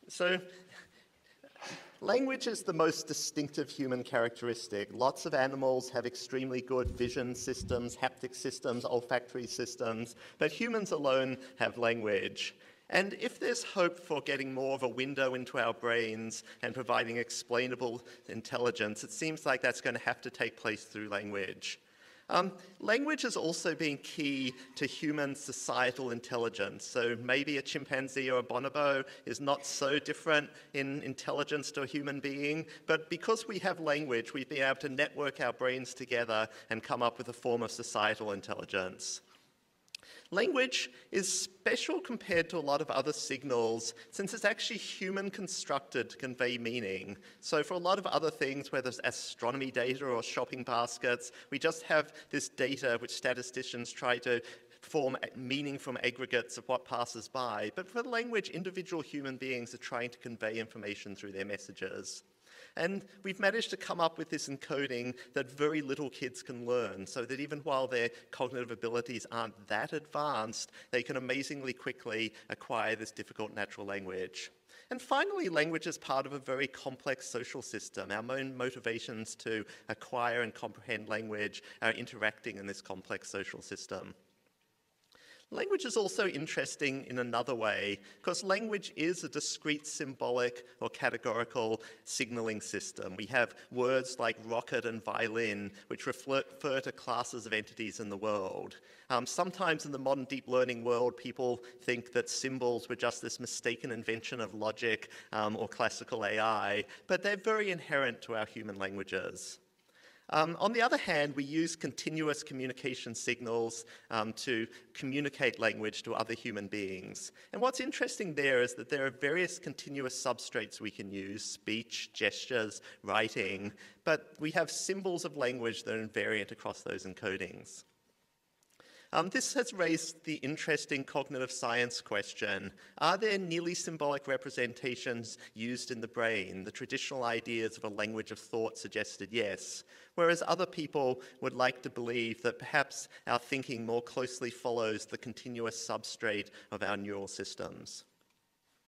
So, language is the most distinctive human characteristic. Lots of animals have extremely good vision systems, haptic systems, olfactory systems, but humans alone have language. And if there's hope for getting more of a window into our brains and providing explainable intelligence, it seems like that's going to have to take place through language. Language has also been key to human societal intelligence. So maybe a chimpanzee or a bonobo is not so different in intelligence to a human being, but because we have language, we've been able to network our brains together and come up with a form of societal intelligence. Language is special compared to a lot of other signals since it's actually human constructed to convey meaning. So for a lot of other things, whether it's astronomy data or shopping baskets, we just have this data which statisticians try to form meaning from aggregates of what passes by. But for language, individual human beings are trying to convey information through their messages. And we've managed to come up with this encoding that very little kids can learn, so that even while their cognitive abilities aren't that advanced, they can amazingly quickly acquire this difficult natural language. And finally, language is part of a very complex social system. Our main motivations to acquire and comprehend language are interacting in this complex social system. Language is also interesting in another way, because language is a discrete symbolic or categorical signaling system. We have words like rocket and violin, which refer to classes of entities in the world. Sometimes in the modern deep learning world, people think that symbols were just this mistaken invention of logic or classical AI, but they're very inherent to our human languages. On the other hand, we use continuous communication signals to communicate language to other human beings. And what's interesting there is that there are various continuous substrates we can use: speech, gestures, writing, but we have symbols of language that are invariant across those encodings. This has raised the interesting cognitive science question: are there nearly symbolic representations used in the brain? The traditional ideas of a language of thought suggested yes, whereas other people would like to believe that perhaps our thinking more closely follows the continuous substrate of our neural systems.